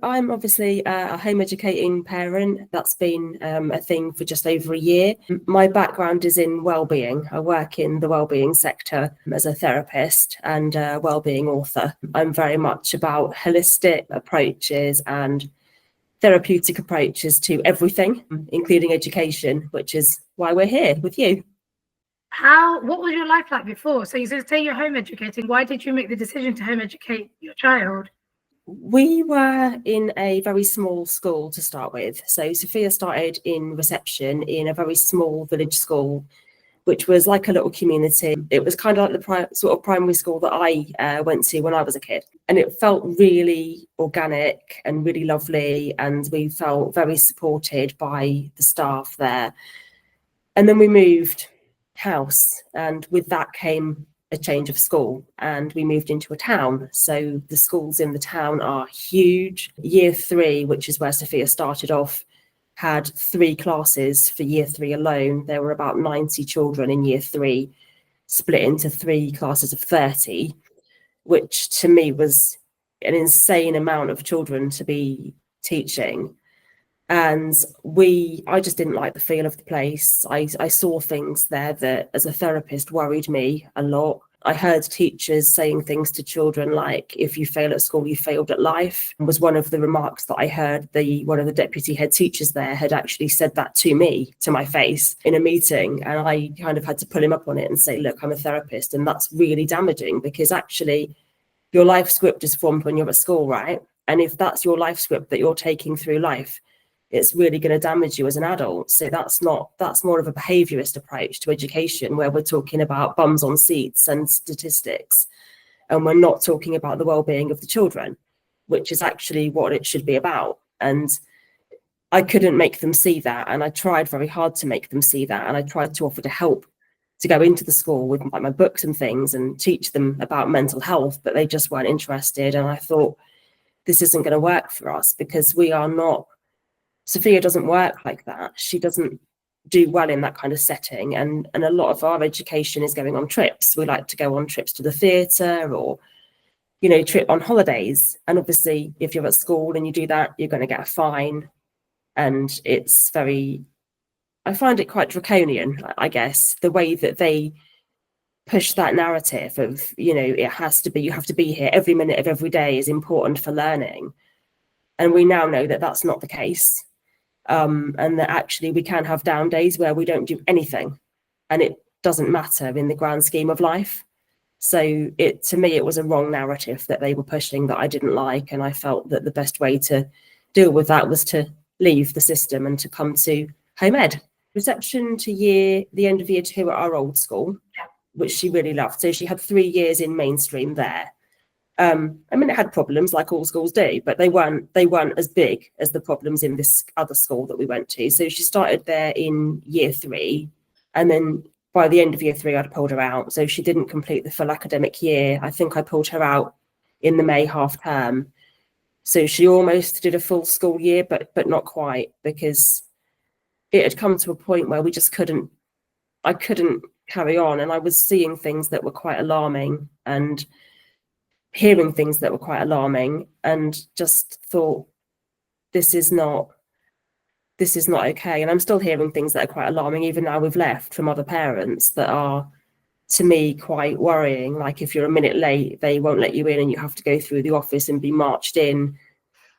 I'm obviously a home educating parent. That's been a thing for just over a year. My background is in wellbeing. I work in the wellbeing sector as a therapist and a wellbeing author. I'm very much about holistic approaches and therapeutic approaches to everything, including education, which is why we're here with you. What was your life like before? So you say you're home educating. Why did you make the decision to home educate your child? We were in a very small school to start with. So Sophia started in reception in a very small village school, which was like a little community. It was kind of like the sort of primary school that I went to when I was a kid. And it felt really organic and really lovely. And we felt very supported by the staff there. And then we moved house, and with that came a change of school, and we moved into a town. So the schools in the town are huge. Year 3, which is where Sophia started off, had 3 classes for year 3 alone. There were about 90 children in year 3, split into 3 classes of 30, which to me was an insane amount of children to be teaching. And I just didn't like the feel of the place. I saw things there that, as a therapist, worried me a lot. I heard teachers saying things to children like, if you fail at school, you failed at life, was one of the remarks that I heard. One of the deputy head teachers there had actually said that to me, to my face, in a meeting. And I kind of had to pull him up on it and say, look, I'm a therapist. And that's really damaging, because actually your life script is formed when you're at school, right? And if that's your life script that you're taking through life, it's really going to damage you as an adult. So that's more of a behaviourist approach to education, where we're talking about bums on seats and statistics, and we're not talking about the well-being of the children, which is actually what it should be about. And I couldn't make them see that, and I tried very hard to make them see that, and I tried to offer to help to go into the school with my books and things and teach them about mental health, but they just weren't interested. And I thought, this isn't going to work for us, because Sophia doesn't work like that. She doesn't do well in that kind of setting. And a lot of our education is going on trips. We like to go on trips to the theatre, or, trip on holidays. And obviously, if you're at school and you do that, you're going to get a fine. And I find it quite draconian, I guess, the way that they push that narrative of, you have to be here every minute of every day is important for learning. And we now know that that's not the case. And that actually we can have down days where we don't do anything, and it doesn't matter in the grand scheme of life. So to me, it was a wrong narrative that they were pushing that I didn't like. And I felt that the best way to deal with that was to leave the system and to come to home ed. Reception to the end of year 2 at our old school, which she really loved. So she had 3 years in mainstream there. It had problems like all schools do, but they weren't as big as the problems in this other school that we went to. So she started there in year 3, and then by the end of year 3, I'd pulled her out. So she didn't complete the full academic year. I think I pulled her out in the May half term. So she almost did a full school year, but not quite, because it had come to a point where I couldn't carry on, and I was seeing things that were quite alarming and hearing things that were quite alarming, and just thought, this is not okay. And I'm still hearing things that are quite alarming, even now we've left, from other parents, that are, to me, quite worrying. Like, if you're a minute late, they won't let you in, and you have to go through the office and be marched in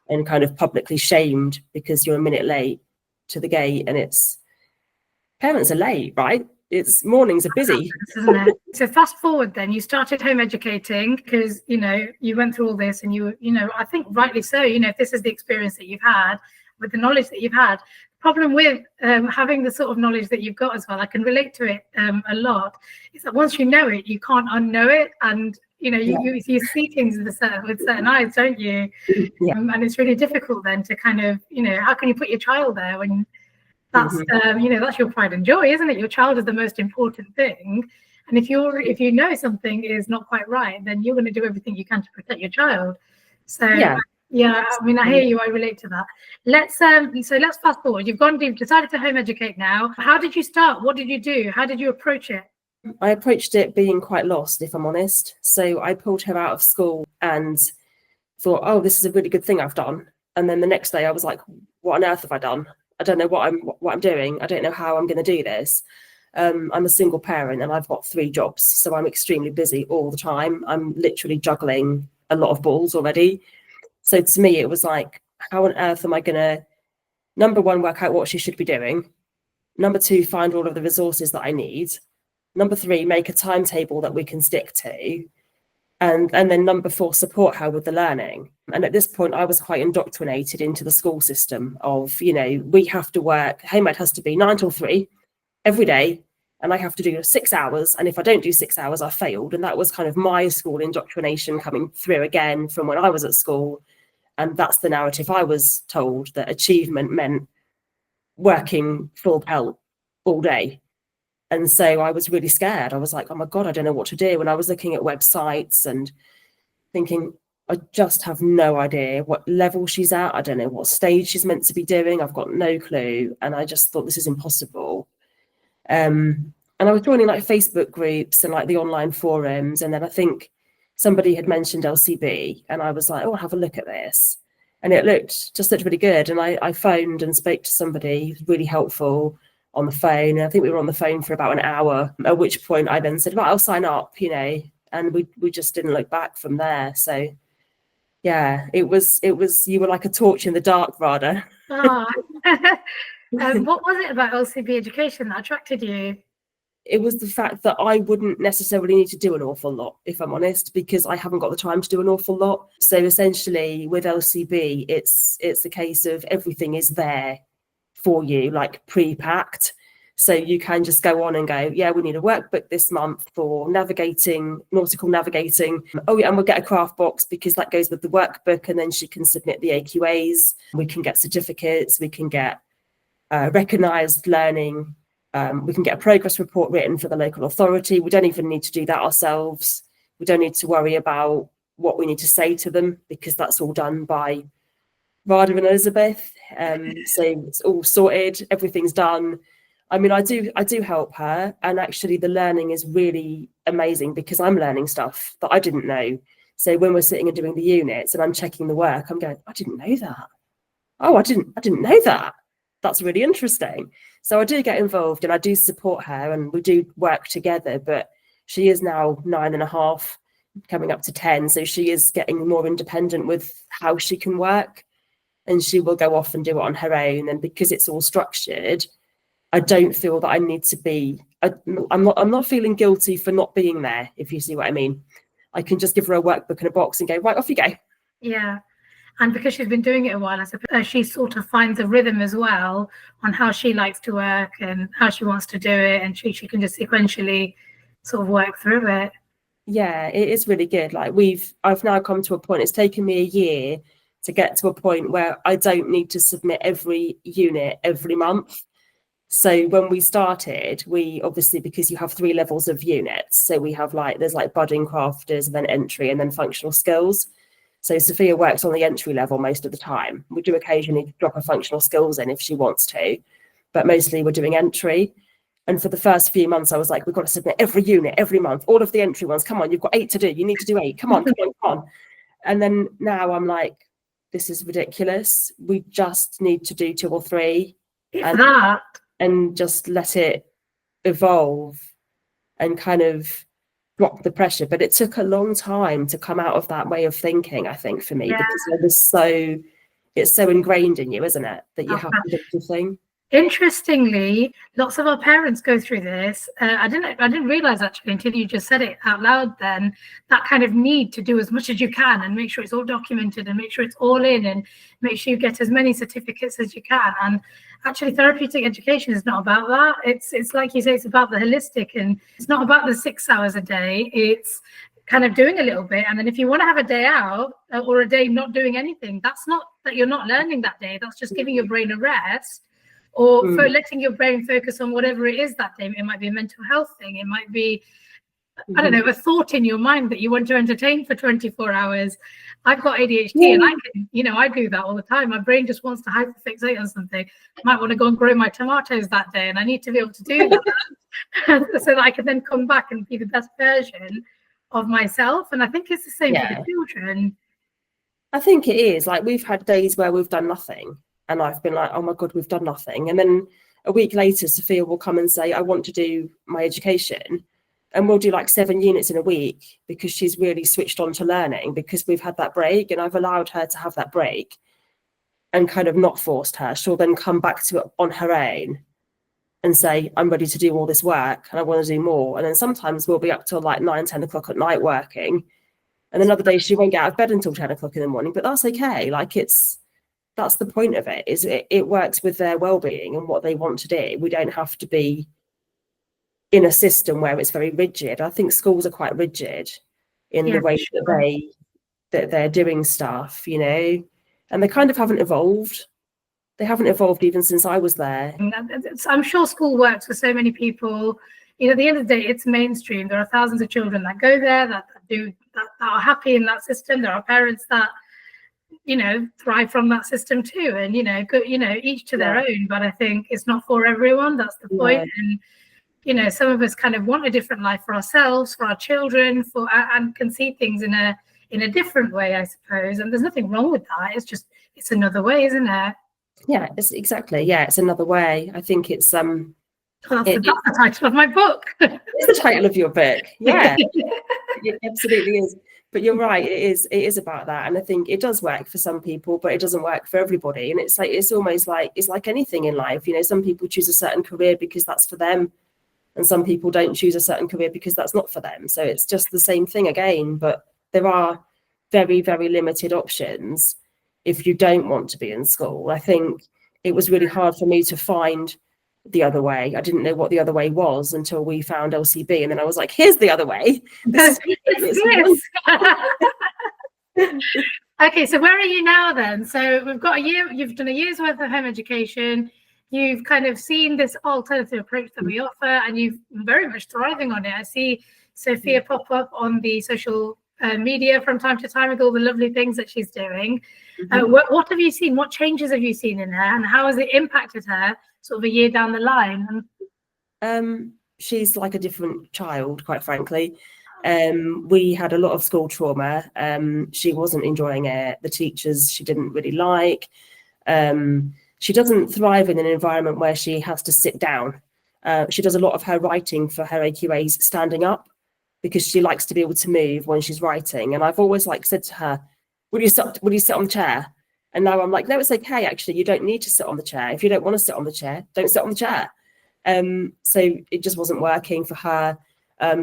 and kind of publicly shamed because you're a minute late to the gate. And parents are late, right? Mornings are busy. Isn't it? So fast forward then, you started home educating because, you went through all this, and I think rightly so, if this is the experience that you've had with the knowledge that you've had. The problem with having the sort of knowledge that you've got as well, I can relate to it a lot, is that once you know it, you can't unknow it. And, you see things with certain eyes, don't you? Yeah. And it's really difficult then to kind of, how can you put your child there when that's that's your pride and joy, isn't it? Your child is the most important thing, and if you know something is not quite right, then you're going to do everything you can to protect your child. So I hear you. I relate to that. Let's fast forward. You've decided to home educate now. How did you start? What did you do? How did you approach it? I approached it being quite lost, if I'm honest. So I pulled her out of school and thought, oh, this is a really good thing I've done. And then the next day I was like, what on earth have I done? I don't know what I'm doing. I don't know how I'm going to do this. I'm a single parent and I've got 3 jobs, so I'm extremely busy all the time. I'm literally juggling a lot of balls already. So to me, it was like, how on earth am I going to, number one, work out what she should be doing? Number 2, find all of the resources that I need. Number 3, make a timetable that we can stick to. And then number 4, support her with the learning. And at this point, I was quite indoctrinated into the school system of, we have to work, homework has to be 9 till 3 every day, and I have to do 6 hours. And if I don't do 6 hours, I failed. And that was kind of my school indoctrination coming through again from when I was at school. And that's the narrative I was told, that achievement meant working full pelt all day. And so I was really scared. I was like, oh my God, I don't know what to do. And I was looking at websites and thinking, I just have no idea what level she's at. I don't know what stage she's meant to be doing. I've got no clue. And I just thought, this is impossible. And I was joining like Facebook groups and like the online forums. And then I think somebody had mentioned LCB and I was like, oh, I'll have a look at this. And it looked really good. And I phoned and spoke to somebody really helpful on the phone. And I think we were on the phone for about an hour, at which point I then said, well, I'll sign up, and we just didn't look back from there. So yeah, it was, you were like a torch in the dark, Rada. Oh. What was it about LCB education that attracted you? It was the fact that I wouldn't necessarily need to do an awful lot, if I'm honest, because I haven't got the time to do an awful lot. So essentially with LCB, it's a case of everything is there for you, like pre-packed. So you can just go on and go, yeah, we need a workbook this month for nautical navigating. Oh yeah, and we'll get a craft box because that goes with the workbook, and then she can submit the AQAs. We can get certificates, we can get recognised learning. We can get a progress report written for the local authority. We don't even need to do that ourselves. We don't need to worry about what we need to say to them because that's all done by Rada and Elizabeth. So it's all sorted, everything's done. I mean, I do help her, and actually the learning is really amazing because I'm learning stuff that I didn't know. So when we're sitting and doing the units and I'm checking the work, I'm going, I didn't know that. Oh, I didn't know that. That's really interesting. So I do get involved and I do support her and we do work together, but she is now 9.5, coming up to 10. So she is getting more independent with how she can work, and she will go off and do it on her own. And because it's all structured, I don't feel that I need to be, I'm not feeling guilty for not being there, if you see what I mean. I can just give her a workbook and a box and go, right, off you go. Yeah. And because she's been doing it a while, I suppose she sort of finds a rhythm as well on how she likes to work and how she wants to do it. And she can just sequentially sort of work through it. Yeah, it is really good. Like I've now come to a point, it's taken me a year to get to a point where I don't need to submit every unit every month. So when we started, we obviously, because you have 3 levels of units. So we have there's budding crafters, and then entry, and then functional skills. So Sophia works on the entry level most of the time. We do occasionally drop her functional skills in if she wants to, but mostly we're doing entry. And for the first few months, I was like, we've got to submit every unit every month, all of the entry ones. Come on, you've got 8 to do. You need to do 8. Come on. And then now I'm like, this is ridiculous. We just need to do 2 or 3 and just let it evolve and kind of drop the pressure. But it took a long time to come out of that way of thinking, I think, for me, because it's so ingrained in you, isn't it, that you have to do the thing. Interestingly, lots of our parents go through this. I didn't realize actually until you just said it out loud then, that kind of need to do as much as you can and make sure it's all documented and make sure it's all in and make sure you get as many certificates as you can. And actually therapeutic education is not about that. It's like you say, it's about the holistic, and it's not about the 6 hours a day. It's kind of doing a little bit. And then if you want to have a day out or a day not doing anything, that's not that you're not learning that day. That's just giving your brain a rest. Or for letting your brain focus on whatever it is that day. It might be a mental health thing. It might be, I don't know, a thought in your mind that you want to entertain for 24 hours. I've got ADHD and I can, I do that all the time. My brain just wants to hyperfixate on something. I might want to go and grow my tomatoes that day, and I need to be able to do that so that I can then come back and be the best version of myself. And I think it's the same for the children. I think it is. Like, we've had days where we've done nothing, and I've been like, oh my God, we've done nothing. And then a week later, Sophia will come and say, I want to do my education. And we'll do like 7 units in a week because she's really switched on to learning, because we've had that break and I've allowed her to have that break and kind of not forced her. She'll then come back to it on her own and say, I'm ready to do all this work and I want to do more. And then sometimes we'll be up till like 9, 10 o'clock at night working. And another day she won't get out of bed until 10 o'clock in the morning, but that's okay. Like, that's the point of it, is it works with their well-being and what they want to do. We don't have to be in a system where it's very rigid. I think schools are quite rigid in the way that they're doing stuff, you know, and they kind of haven't evolved. They haven't evolved even since I was there. I'm sure school works for so many people. You know, at the end of the day, it's mainstream. There are thousands of children that go there that are happy in that system. There are parents that, you know, thrive from that system too, and each to their own. But I think it's not for everyone. That's the point. And some of us kind of want a different life for ourselves, for our children, and can see things in a different way, I suppose. And there's nothing wrong with that. It's another way, isn't it? Yeah, it's exactly. Yeah, it's another way. I think it's that's the title of my book. It's the title of your book. Yeah, it absolutely is. But you're right. It is about that, and I think it does work for some people, but it doesn't work for everybody. And it's almost like it's like anything in life. You know, some people choose a certain career because that's for them, and some people don't choose a certain career because that's not for them. So it's just the same thing again. But there are very, very limited options if you don't want to be in school. I think it was really hard for me to find the other way. I didn't know what the other way was until we found LCB, and then I was like, here's the other way. Okay, so where are you now then? So we've got a year, you've done a year's worth of home education, you've kind of seen this alternative approach that we offer, and you've very much thriving on it. I see Sophia pop up on the social media from time to time with all the lovely things that she's doing. What have you seen? What changes have you seen in her, and how has it impacted her sort of a year down the line? She's like a different child, quite frankly. We had a lot of school trauma. She wasn't enjoying it. The teachers she didn't really like. She doesn't thrive in an environment where she has to sit down. She does a lot of her writing for her AQAs standing up, because she likes to be able to move when she's writing. And I've always said to her, will you sit on the chair? And now I'm like, no, it's okay, actually, you don't need to sit on the chair. If you don't want to sit on the chair, don't sit on the chair. So it just wasn't working for her.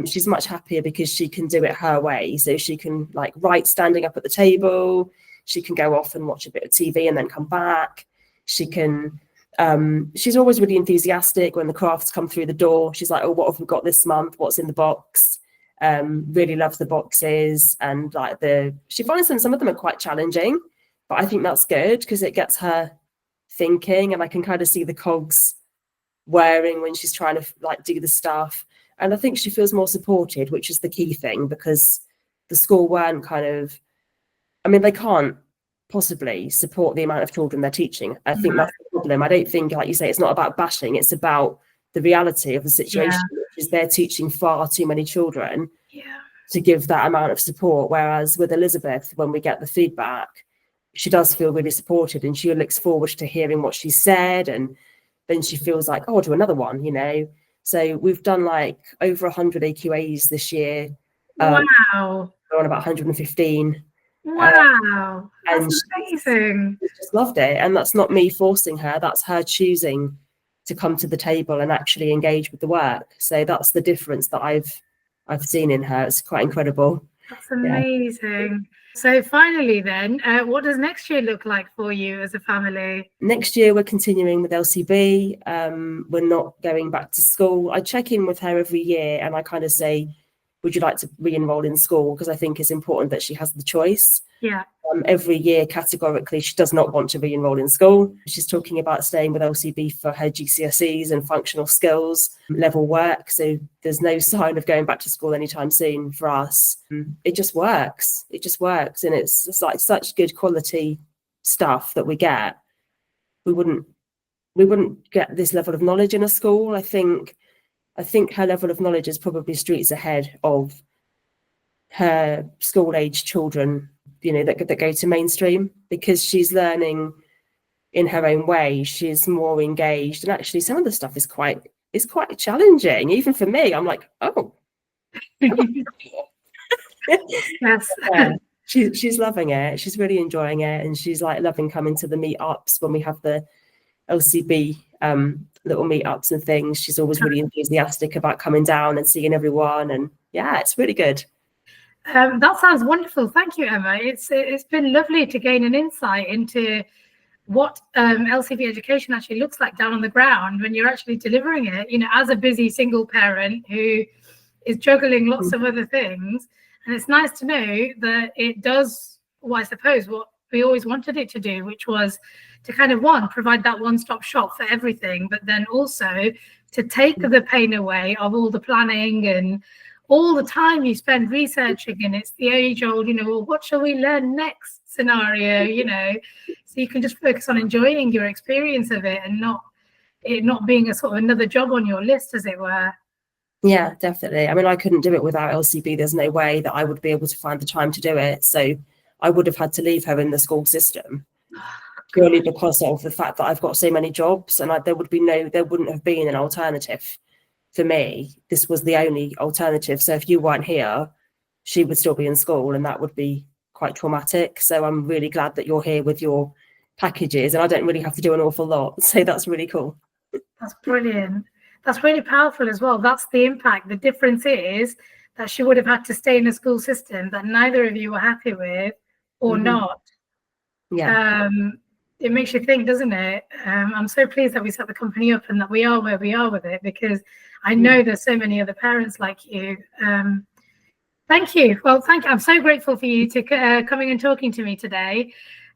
She's much happier because she can do it her way. So she can write standing up at the table. She can go off and watch a bit of TV and then come back. She can, she's always really enthusiastic when the crafts come through the door. She's like, oh, what have we got this month? What's in the box? Really loves the boxes, and she finds some of them are quite challenging, but I think that's good because it gets her thinking, and I can kind of see the cogs whirring when she's trying to do the stuff. And I think she feels more supported, which is the key thing, because the school weren't they can't possibly support the amount of children they're teaching. I think that's the problem. I don't think, like you say, it's not about bashing, it's about the reality of the situation, which is they're teaching far too many children to give that amount of support. Whereas with Elizabeth, when we get the feedback, she does feel really supported, and she looks forward to hearing what she said, and then she feels like, oh, I'll do another one, So we've done over 100 AQAs this year. Wow. We're on about 115. Wow, that's amazing. She just loved it. And that's not me forcing her, that's her choosing to come to the table and actually engage with the work. So that's the difference that I've seen in her. It's quite incredible. That's amazing. So finally then, what does next year look like for you as a family? Next year we're continuing with LCB. We're not going back to school. I check in with her every year and I kind of say, would you like to re-enroll in school? Because I think it's important that she has the choice. Yeah. Every year, categorically, she does not want to re-enroll in school. She's talking about staying with LCB for her GCSEs and functional skills level work. So there's no sign of going back to school anytime soon for us. It just works. It just works. And it's such good quality stuff that we get. We wouldn't get this level of knowledge in a school. I think her level of knowledge is probably streets ahead of her school age children that go to mainstream, because she's learning in her own way. She's more engaged, and actually some of the stuff is quite challenging, even for me. I'm like, oh. Yes. Yeah. She's loving it. She's really enjoying it, and she's like loving coming to the meetups when we have the LCB little meetups and things. She's always really enthusiastic about coming down and seeing everyone, and yeah, it's really good. That sounds wonderful. Thank you, Emma. It's been lovely to gain an insight into what LCB education actually looks like down on the ground when you're actually delivering it, as a busy single parent who is juggling lots of other things. And it's nice to know that it does, well, I suppose, what we always wanted it to do, which was to kind of, provide that one-stop shop for everything, but then also to take the pain away of all the planning and all the time you spend researching. And it's the age-old, well, what shall we learn next scenario, so you can just focus on enjoying your experience of it and it not being a sort of another job on your list, as it were. Yeah, definitely. I mean, I couldn't do it without LCB. There's no way that I would be able to find the time to do it. So I would have had to leave her in the school system, purely because of the fact that I've got so many jobs, and there wouldn't have been an alternative for me. This was the only alternative. So if you weren't here, she would still be in school, and that would be quite traumatic. So I'm really glad that you're here with your packages, and I don't really have to do an awful lot. So that's really cool. That's brilliant. That's really powerful as well. That's the impact. The difference is that she would have had to stay in a school system that neither of you were happy with or not. Yeah. It makes you think, doesn't it? I'm so pleased that we set the company up and that we are where we are with it, because I know there's so many other parents like you. Thank you. Well, thank you. I'm so grateful for you to coming and talking to me today.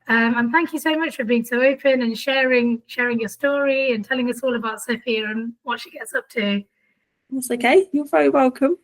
And thank you so much for being so open and sharing your story and telling us all about Sophia and what she gets up to. That's okay. You're very welcome.